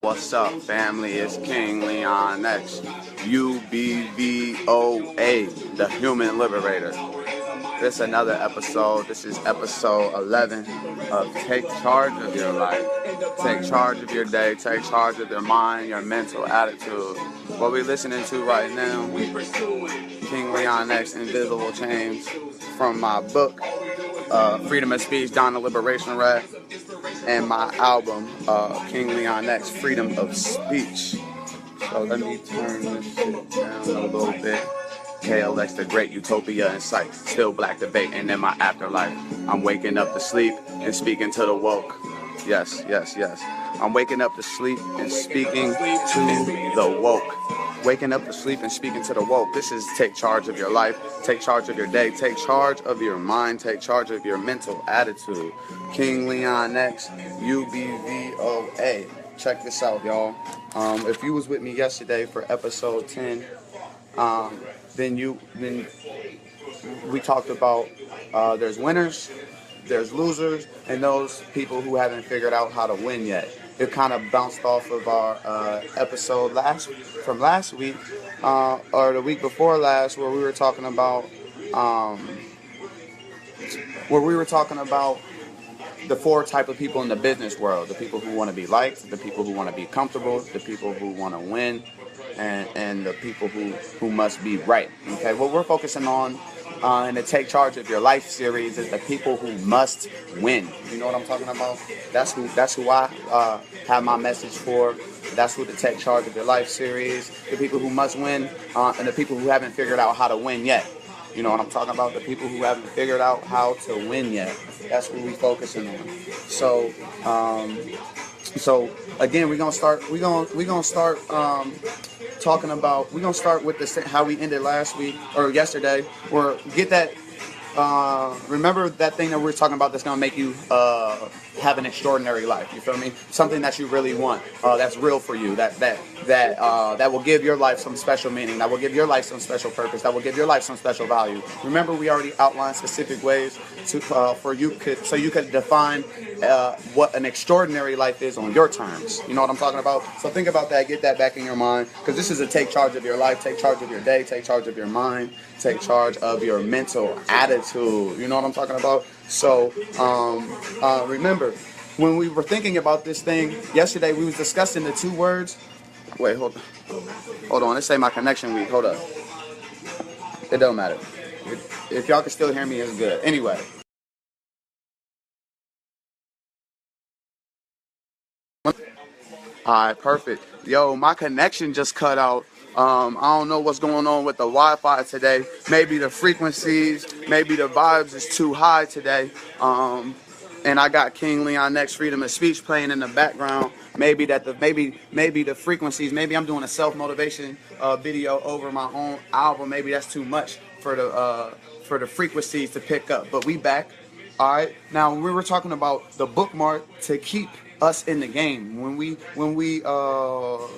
What's up, family? It's King Leon X, UBVOA, the Human Liberator. This is another episode. This is episode 11 of Take Charge of Your Life. Take charge of your day. Take charge of your mind, your mental attitude. What we're listening to right now, King Leon X, Invisible Chains, from my book, Freedom of Speech, Down the Liberation Rap, and my album, King Leon X, Freedom of Speech. So let me turn this shit down a little bit. KLX, the great utopia in sight. Still black debating in my afterlife. I'm waking up to sleep and speaking to the woke. Yes. I'm waking up to sleep and speaking to the woke. Waking up to sleep and speaking to the woke. This is take charge of your life, take charge of your day, take charge of your mind, take charge of your mental attitude. King Leon X, UBVOA. Check this out, y'all. If you was with me yesterday for episode 10, then we talked about there's winners, there's losers, and those people who haven't figured out how to win yet. It kind of bounced off of our episode from last week, or the week before last, where we were talking about the four type of people in the business world: the people who want to be liked, the people who want to be comfortable, the people who want to win, and the people who must be right. Okay, what we're focusing on in the Take Charge of Your Life series is the people who must win. You know what I'm talking about? That's who I have my message for. That's who the Take Charge of Your Life series, the people who must win, and the people who haven't figured out how to win yet. You know what I'm talking about? The people who haven't figured out how to win yet. That's what we're focusing on. So again, we're gonna start talking about. We're gonna start with how we ended last week or yesterday. Or get that. Remember that thing that we were talking about that's gonna make you have an extraordinary life. You feel me? Something that you really want. That's real for you. That will give your life some special meaning. That will give your life some special purpose. That will give your life some special value. Remember, we already outlined specific ways so you could define what an extraordinary life is on your terms. You know what I'm talking about? So think about that. Get that back in your mind, because this is a take charge of your life, take charge of your day, take charge of your mind, take charge of your mental attitude. You know what I'm talking about? So remember, when we were thinking about this thing yesterday, we was discussing the two words. Wait, hold on. Let's say my connection weak. Hold up. It don't matter. If y'all can still hear me, it's good. Anyway. Alright, perfect. Yo, my connection just cut out. I don't know what's going on with the Wi-Fi today. Maybe the frequencies, maybe the vibes is too high today. And I got King Leon X, Freedom of Speech playing in the background. Maybe the frequencies. Maybe I'm doing a self-motivation video over my own album. Maybe that's too much for the frequencies to pick up. But we back. All right. Now we were talking about the bookmark to keep us in the game when we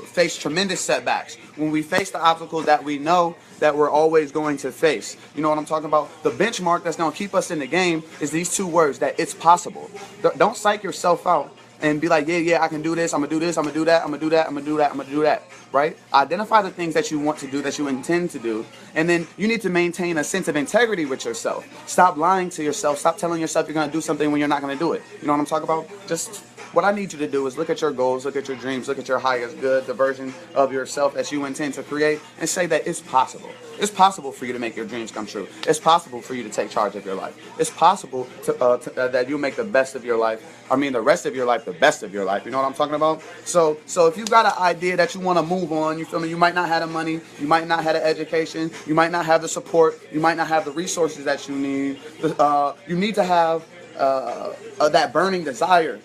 face tremendous setbacks, when we face the obstacles that we know that we're always going to face. You know what I'm talking about? The benchmark that's going to keep us in the game is these two words: that it's possible. Don't psych yourself out and be like, yeah, I can do this, I'm gonna do this, I'm gonna do that, I'm gonna do that, I'm gonna do that, I'm gonna do that, right? Identify the things that you want to do, that you intend to do, and then you need to maintain a sense of integrity with yourself. Stop lying to yourself. Stop telling yourself you're gonna do something when you're not gonna do it. You know what I'm talking about? Just what I need you to do is look at your goals, look at your dreams, look at your highest good, the version of yourself that you intend to create, and say that it's possible. It's possible for you to make your dreams come true. It's possible for you to take charge of your life. It's possible that you make the best of your life. I mean, the rest of your life, the best of your life. You know what I'm talking about? So if you got an idea that you want to move on, you feel me? You might not have the money, you might not have the education, you might not have the support, you might not have the resources that you need. You need to have that burning desire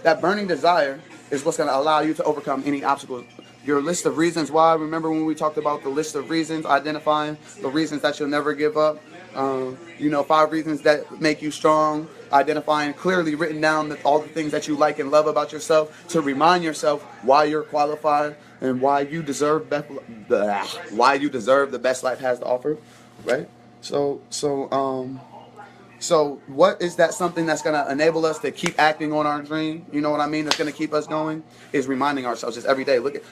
That burning desire is what's going to allow you to overcome any obstacles. Your list of reasons why. Remember when we talked about the list of reasons, identifying the reasons that you'll never give up. 5 reasons that make you strong. Identifying clearly, written down all the things that you like and love about yourself, to remind yourself why you're qualified and why you deserve the best life has to offer. Right? So So what is that something that's going to enable us to keep acting on our dream? You know what I mean? That's going to keep us going is reminding ourselves just every day. Look at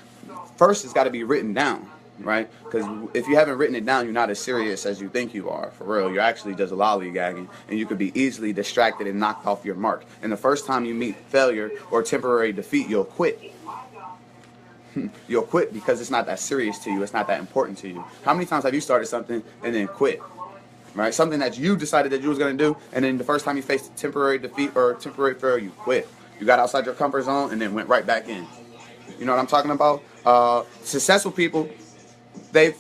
first, it's got to be written down, right? Because if you haven't written it down, you're not as serious as you think you are. For real, you're actually just lollygagging, and you could be easily distracted and knocked off your mark. And the first time you meet failure or temporary defeat, you'll quit. You'll quit because it's not that serious to you. It's not that important to you. How many times have you started something and then quit? Right? Something that you decided that you was going to do, and then the first time you faced temporary defeat or temporary failure, you quit. You got outside your comfort zone and then went right back in. You know what I'm talking about? Successful people, they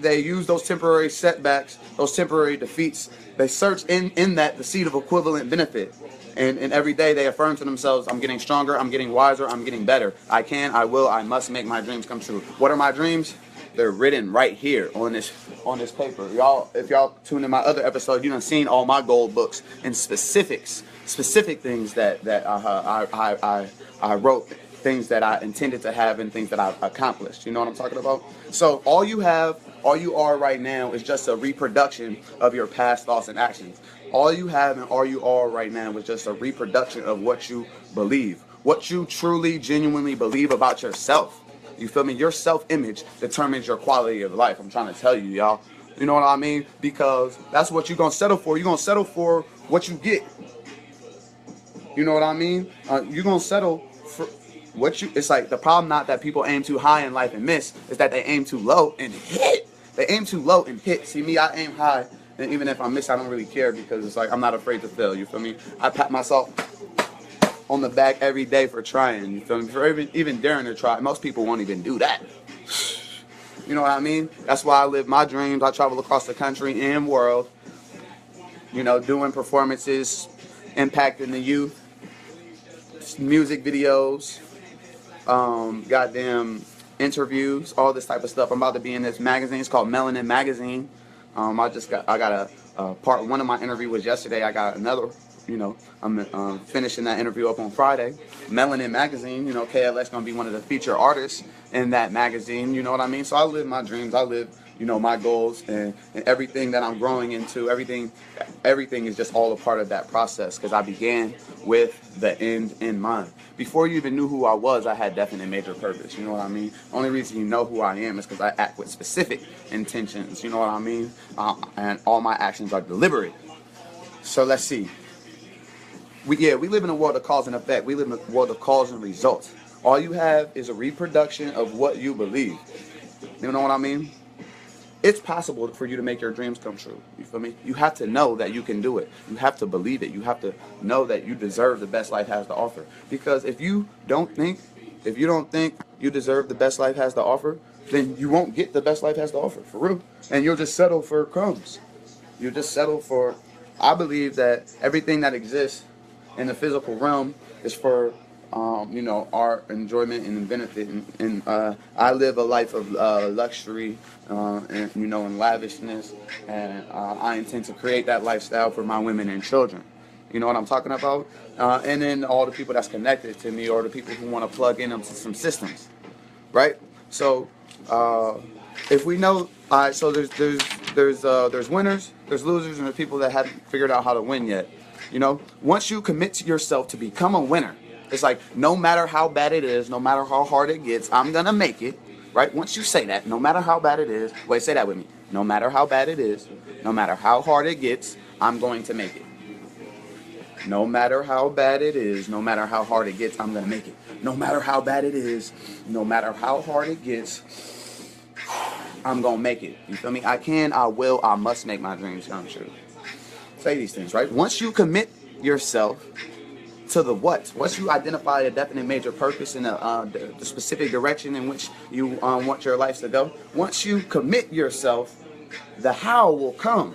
use those temporary setbacks, those temporary defeats. They search in that the seed of equivalent benefit. And every day they affirm to themselves, I'm getting stronger, I'm getting wiser, I'm getting better. I can, I will, I must make my dreams come true. What are my dreams? They're written right here on this paper. Y'all, if y'all tune in my other episode, you done seen all my goal books and specific things that I wrote, things that I intended to have and things that I've accomplished. You know what I'm talking about? So all you are right now is just a reproduction of your past thoughts and actions. All you have and all you are right now is just a reproduction of what you believe, what you truly, genuinely believe about yourself. You feel me? Your self-image determines your quality of life. I'm trying to tell you, y'all. You know what I mean? Because that's what you're going to settle for. You're going to settle for what you get. You know what I mean? You're going to settle for what you... It's like the problem not that people aim too high in life and miss. Is that they aim too low and hit. They aim too low and hit. See me, I aim high. And even if I miss, I don't really care because it's like I'm not afraid to fail. You feel me? I pat myself on the back every day for trying, you feel me? For even daring to try. Most people won't even do that. You know what I mean? That's why I live my dreams. I travel across the country and world, you know, doing performances, impacting the youth, music videos, goddamn interviews, all this type of stuff. I'm about to be in this magazine. It's called Melanin Magazine. I got a part one of my interview was yesterday. I got another. You know, I'm finishing that interview up on Friday. Melanin Magazine, you know, KLX gonna be one of the featured artists in that magazine. You know what I mean? So I live my dreams. I live, you know, my goals and everything that I'm growing into. Everything is just all a part of that process because I began with the end in mind. Before you even knew who I was, I had definite major purpose. You know what I mean? Only reason you know who I am is because I act with specific intentions. You know what I mean? And all my actions are deliberate. So let's see. We live in a world of cause and effect. We live in a world of cause and results. All you have is a reproduction of what you believe. You know what I mean? It's possible for you to make your dreams come true. You feel me? You have to know that you can do it. You have to believe it. You have to know that you deserve the best life has to offer. Because if you don't think you deserve the best life has to offer, then you won't get the best life has to offer, for real. And you'll just settle for crumbs. You'll just settle for... I believe that everything that exists in the physical realm is for you know, our enjoyment and benefit, and I live a life of luxury and, you know, and lavishness, and I intend to create that lifestyle for my women and children. You know what I'm talking about? And then all the people that's connected to me, or the people who want to plug in them to some systems, right? So if we know, so there's winners, there's losers, and there's people that haven't figured out how to win yet. You know, once you commit to yourself to become a winner, it's like no matter how bad it is, no matter how hard it gets, I'm gonna make it, right? Once you say that, no matter how bad it is, wait, say that with me. No matter how bad it is, no matter how hard it gets, I'm going to make it. No matter how bad it is, no matter how hard it gets, I'm gonna make it. No matter how bad it is, no matter how hard it gets, I'm gonna make it. You feel me? I can, I will, I must make my dreams come true. Say these things, right? Once you commit yourself to the what, once you identify a definite major purpose in the specific direction in which you want your life to go, once you commit yourself, the how will come,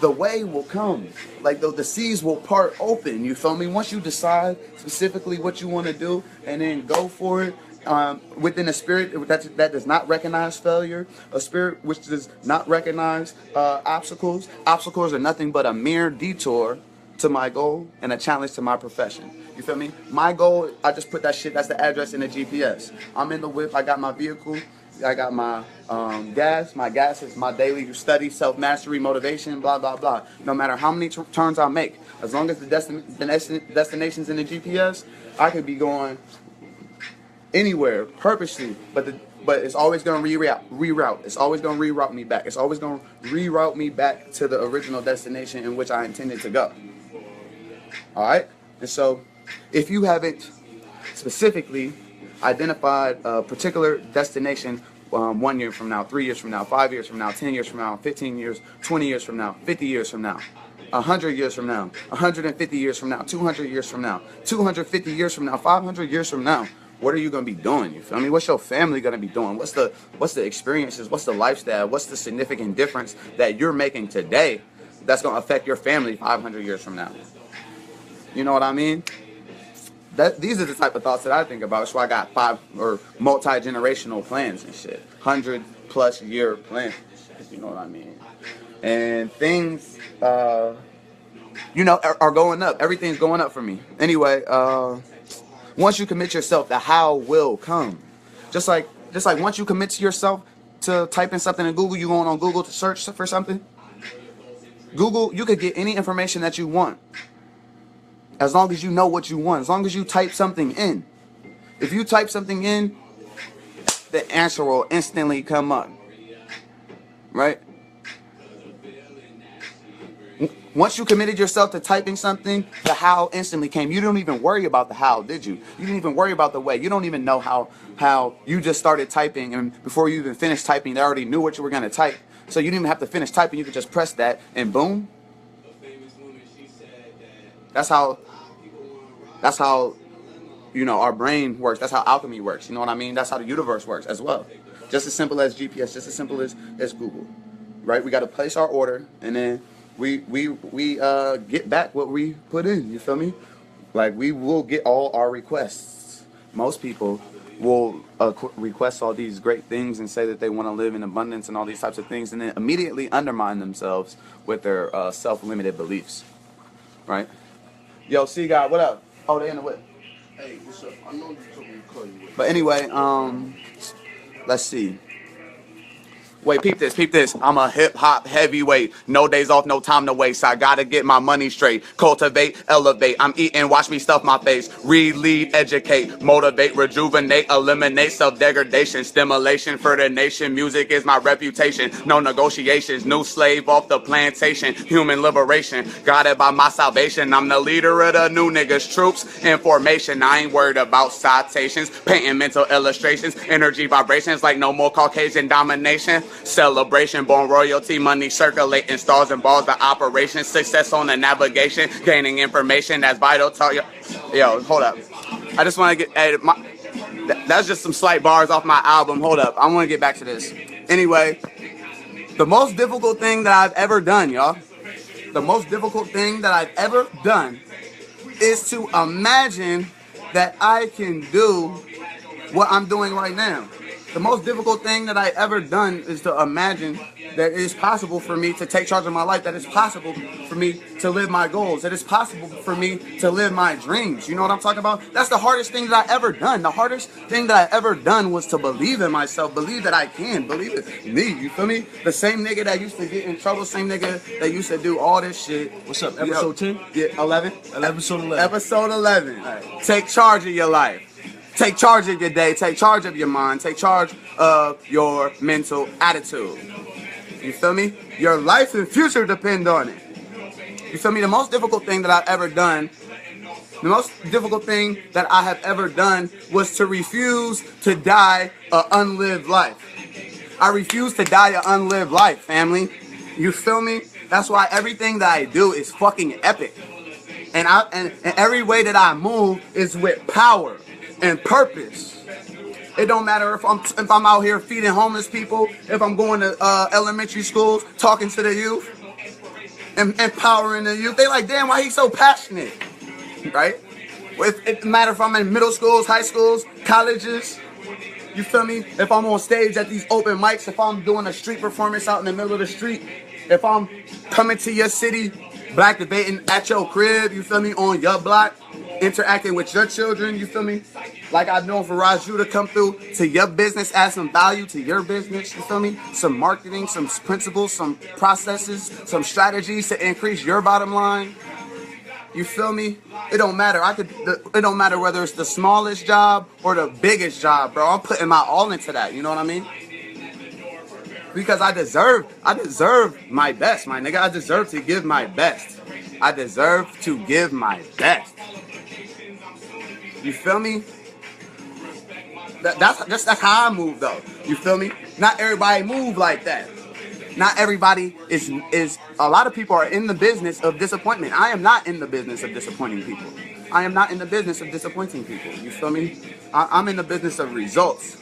the way will come, like the seas will part open. You feel me? Once you decide specifically what you want to do and then go for it, within a spirit that does not recognize failure, a spirit which does not recognize obstacles. Obstacles are nothing but a mere detour to my goal and a challenge to my profession. You feel me? My goal, I just put that shit, that's the address in the GPS. I'm in the whip, I got my vehicle, I got my gas. My gas is my daily study, self-mastery, motivation, blah, blah, blah. No matter how many turns I make, as long as the destination's in the GPS, I could be going anywhere purposely, but it's always going to reroute. It's always going to reroute me back. It's always going to reroute me back to the original destination in which I intended to go. All right? And so if you haven't specifically identified a particular destination 1 year from now, 3 years from now, 5 years from now, 10 years from now, 15 years, 20 years from now, 50 years from now, 100 years from now, 150 years from now, 200 years from now, 250 years from now, 500 years from now, what are you going to be doing? You feel me? What's your family going to be doing? What's the experiences? What's the lifestyle? What's the significant difference that you're making today that's going to affect your family 500 years from now? You know what I mean? These are the type of thoughts that I think about. So I got 5 or multi-generational plans and shit. 100+ year plans. You know what I mean? And things, you know, are going up. Everything's going up for me. Anyway, once you commit yourself, the how will come. Just like once you commit to yourself to typing something in Google, you going on Google to search for something. Google, you could get any information that you want. As long as you know what you want, as long as you type something in. If you type something in, the answer will instantly come up. Right? Once you committed yourself to typing something, the how instantly came. You don't even worry about the how, did you? You didn't even worry about the way. You don't even know how you just started typing, and before you even finished typing, they already knew what you were going to type. So you didn't even have to finish typing. You could just press that, and boom. That's how, you know, our brain works. That's how alchemy works. You know what I mean? That's how the universe works as well. Just as simple as GPS, just as simple as Google, right? We got to place our order, and then we get back what we put in. You feel me? Like, we will get all our requests. Most people will request all these great things and say that they want to live in abundance and all these types of things, and then immediately undermine themselves with their self-limited beliefs, right? Yo, C God, what up? Oh, they in the whip. Hey, what's up? I know you told me to call you. But anyway, let's see. Wait, peep this. I'm a hip-hop heavyweight. No days off, no time to waste. I gotta get my money straight. Cultivate, elevate. I'm eating, watch me stuff my face. Read, lead, educate. Motivate, rejuvenate. Eliminate self-degradation. Stimulation for the nation. Music is my reputation. No negotiations. New slave off the plantation. Human liberation. Guided by my salvation. I'm the leader of the new niggas. Troops in formation. I ain't worried about citations. Painting mental illustrations. Energy vibrations like no more Caucasian domination. Celebration, born royalty, money circulating, stars and balls, the operation, success on the navigation, gaining information that's vital to yo, hold up. I just want to get, that's just some slight bars off my album. Hold up, I want to get back to this. Anyway, the most difficult thing that I've ever done, y'all, the most difficult thing that I've ever done is to imagine that I can do what I'm doing right now. The most difficult thing that I ever done is to imagine that it is possible for me to take charge of my life, that it's possible for me to live my goals, that it's possible for me to live my dreams. You know what I'm talking about? That's the hardest thing that I ever done. The hardest thing that I ever done was to believe in myself, believe that I can, believe it. Me, you feel me? The same nigga that used to get in trouble, same nigga that used to do all this shit. What's up, episode 10? Yeah, 11? Episode 11. Episode 11. All right. Take charge of your life. Take charge of your day. Take charge of your mind. Take charge of your mental attitude. You feel me? Your life and future depend on it. You feel me? The most difficult thing that I've ever done, the most difficult thing that I have ever done was to refuse to die an unlived life. I refuse to die an unlived life, family. You feel me? That's why everything that I do is fucking epic. And every way that I move is with power and purpose. It don't matter if I'm out here feeding homeless people, if I'm going to elementary schools, talking to the youth, and empowering the youth. They like, damn, why he's so passionate, right? It matter if I'm in middle schools, high schools, colleges. You feel me? If I'm on stage at these open mics, if I'm doing a street performance out in the middle of the street, if I'm coming to your city, black debating at your crib, you feel me, on your block, interacting with your children, you feel me? Like I've known for Raju to come through to your business, add some value to your business, you feel me? Some marketing, some principles, some processes, some strategies to increase your bottom line. You feel me? It don't matter. It don't matter whether it's the smallest job or the biggest job, bro. I'm putting my all into that. You know what I mean? Because I deserve my best, my nigga. I deserve to give my best. I deserve to give my best. You feel me? That's how I move, though. You feel me? Not everybody move like that. Not everybody is. A lot of people are in the business of disappointment. I am not in the business of disappointing people. I am not in the business of disappointing people. You feel me? I'm in the business of results.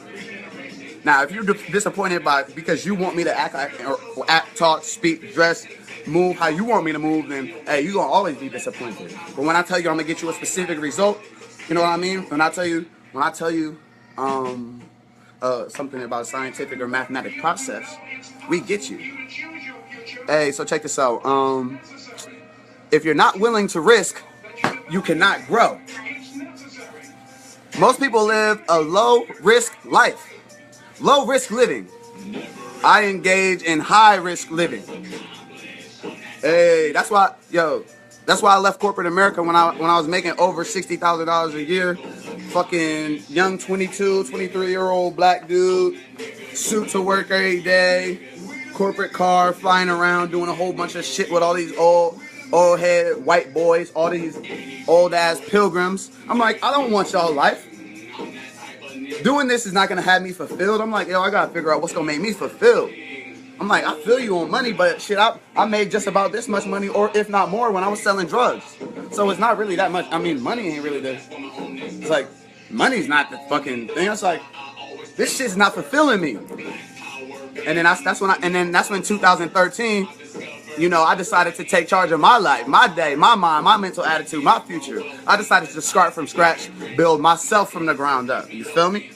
Now, if you're disappointed because you want me to act, talk, speak, dress, move how you want me to move, then hey, you're gonna always be disappointed. But when I tell you I'm gonna get you a specific result, you know what I mean? When I tell you something about a scientific or mathematic process, we get you. Hey, so check this out. If you're not willing to risk, you cannot grow. Most people live a low risk life. Low risk living. I engage in high risk living. Hey, that's why I left corporate America when I was making over $60,000 a year. Fucking young 22, 23-year-old black dude, suit to work every day, corporate car, flying around, doing a whole bunch of shit with all these old head white boys, all these old ass pilgrims. I'm like, I don't want y'all life. Doing this is not gonna have me fulfilled. I'm like, yo, I gotta figure out what's gonna make me fulfilled. I'm like, I feel you on money, but shit, I made just about this much money, or if not more, when I was selling drugs. So it's not really that much. I mean, money ain't really it's like, money's not the fucking thing. It's like, this shit's not fulfilling me. And then that's when 2013, I decided to take charge of my life, my day, my mind, my mental attitude, my future. I decided to start from scratch, build myself from the ground up. You feel me?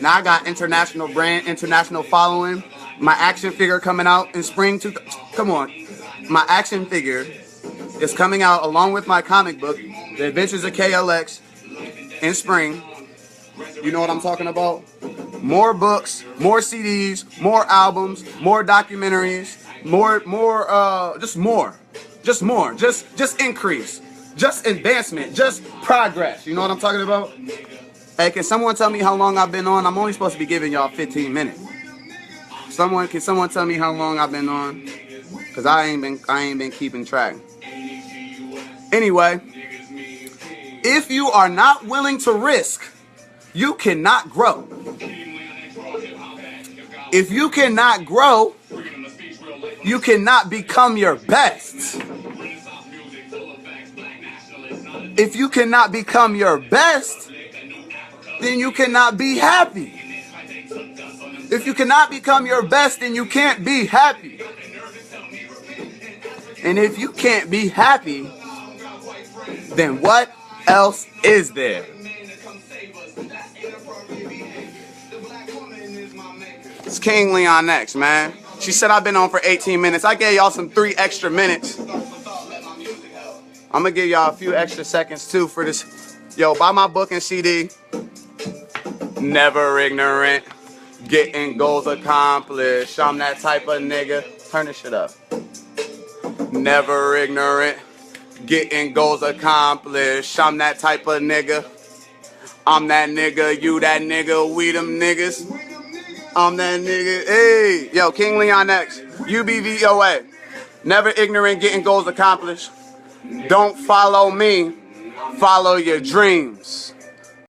Now I got international brand, international following. My action figure coming out in spring. Come on. My action figure is coming out along with my comic book, The Adventures of KLX, in spring. You know what I'm talking about? More books, more CDs, more albums, more documentaries, just increase, just advancement, just progress. You know what I'm talking about? Hey, can someone tell me how long I've been on? I'm only supposed to be giving y'all 15 minutes. Can someone tell me how long I've been on? Cause I ain't been keeping track. Anyway, if you are not willing to risk, you cannot grow. If you cannot grow, you cannot become your best. If you cannot become your best, then you cannot be happy. If you cannot become your best, then you can't be happy. And if you can't be happy, then what else is there? It's King Leon next, man. She said I've been on for 18 minutes. I gave y'all some 3 extra minutes. I'm gonna give y'all a few extra seconds too for this. Yo, buy my book and CD. Never ignorant, getting goals accomplished. I'm that type of nigga. Turn this shit up. Never ignorant, getting goals accomplished. I'm that type of nigga. I'm that nigga, you that nigga, we them niggas. I'm that nigga. Hey, yo, King Leon X, UBVOA. Never ignorant, getting goals accomplished. Don't follow me, follow your dreams.